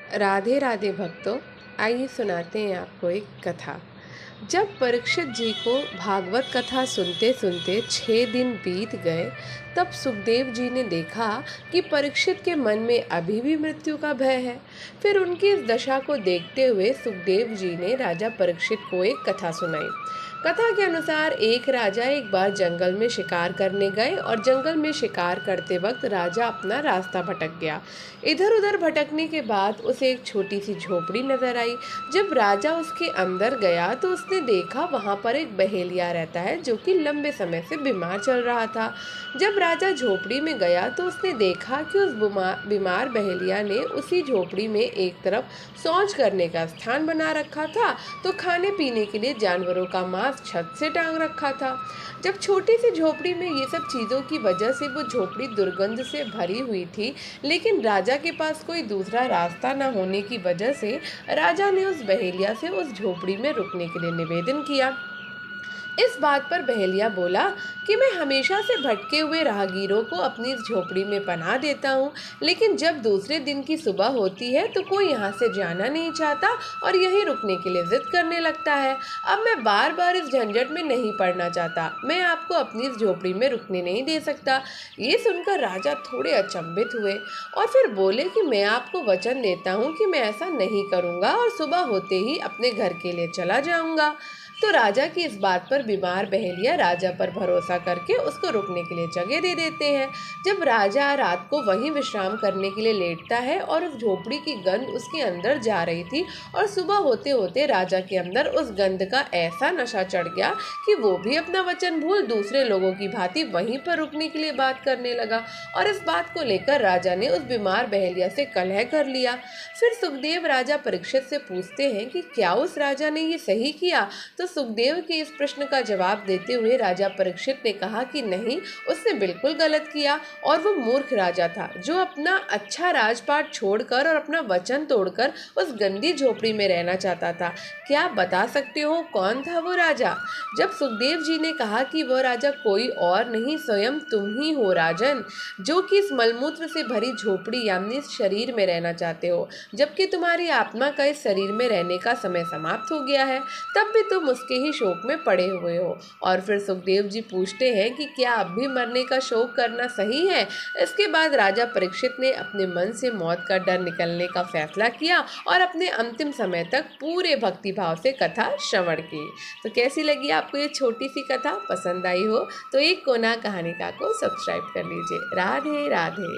राधे राधे भक्तों, आइए सुनाते हैं आपको एक कथा। जब परीक्षित जी को भागवत कथा सुनते सुनते 6 दिन बीत गए, तब सुखदेव जी ने देखा कि परीक्षित के मन में अभी भी मृत्यु का भय है। फिर उनकी इस दशा को देखते हुए सुखदेव जी ने राजा परीक्षित को एक कथा सुनाई। कथा के अनुसार एक राजा एक बार जंगल में शिकार करने गए और जंगल में शिकार करते वक्त राजा अपना रास्ता भटक गया। इधर उधर भटकने के बाद उसे एक छोटी सी झोपड़ी नजर आई। जब राजा उसके अंदर गया तो उसने देखा वहां पर एक बहेलिया रहता है जो कि लंबे समय से बीमार चल रहा था। जब राजा झोपड़ी में गया तो उसने देखा कि उस बीमार बहेलिया ने उसी झोपड़ी में एक तरफ शौच करने का स्थान बना रखा था, तो खाने पीने के लिए जानवरों का मांस छत से टांग रखा था। जब छोटी सी झोपड़ी में ये सब चीजों की वजह से वो झोपड़ी दुर्गंध से भरी हुई थी, लेकिन राजा के पास कोई दूसरा रास्ता न होने की वजह से राजा ने उस बहेलिया से उस झोपड़ी में रुकने के लिए निवेदन किया। इस बात पर बहेलिया बोला कि मैं हमेशा से भटके हुए राहगीरों को अपनी इस झोपड़ी में पनाह देता हूँ, लेकिन जब दूसरे दिन की सुबह होती है तो कोई यहाँ से जाना नहीं चाहता और यहीं रुकने के लिए जिद करने लगता है। अब मैं बार बार इस झंझट में नहीं पड़ना चाहता, मैं आपको अपनी इस झोपड़ी में रुकने नहीं दे सकता। ये सुनकर राजा थोड़े अचंभित हुए और फिर बोले कि मैं आपको वचन देता हूँ कि मैं ऐसा नहीं करूँगा और सुबह होते ही अपने घर के लिए चला जाऊँगा। तो राजा की इस बात पर बीमार बहेलिया राजा पर भरोसा करके उसको रुकने के लिए जगह दे देते हैं। जब राजा रात को वहीं विश्राम करने के लिए लेटता है और उस झोपड़ी की गंध उसके अंदर जा रही थी और सुबह होते होते राजा के अंदर उस गंध का ऐसा नशा चढ़ गया कि वो भी अपना वचन भूल दूसरे लोगों की भांति वहीं पर रुकने के लिए बात करने लगा। और इस बात को लेकर राजा ने उस बीमार बहेलिया से कलह कर लिया। फिर सुखदेव राजा परीक्षित से पूछते हैं कि क्या उस राजा ने ये सही किया। तो सुखदेव के इस प्रश्न का जवाब देते हुए राजा परीक्षित ने कहा कि नहीं, उसने बिल्कुल गलत किया और वो मूर्ख राजा था जो अपना अच्छा राजपाट छोड़कर और अपना वचन तोड़कर उस गंदी झोपड़ी में रहना चाहता था। क्या आप बता सकते हो कौन था वो राजा? जब सुखदेव जी ने कहा कि वो राजा कोई और नहीं, स्वयं तुम ही हो राजन, जो कि इस मलमूत्र से भरी झोपड़ी यानी इस शरीर में रहना चाहते हो, जबकि तुम्हारी आत्मा का इस शरीर में रहने का समय समाप्त हो गया है, तब भी तुम उसके ही शोक में पड़े हुए हो। और फिर सुखदेव जी पूछते हैं कि क्या अब भी मरने का शोक करना सही है? इसके बाद राजा परीक्षित ने अपने मन से मौत का डर निकलने का फैसला किया और अपने अंतिम समय तक पूरे भक्ति भाव से कथा श्रवण की। तो कैसी लगी आपको ये छोटी सी कथा? पसंद आई हो तो एक कोना कहानिका को सब्सक्राइब कर लीजिए। राधे राधे।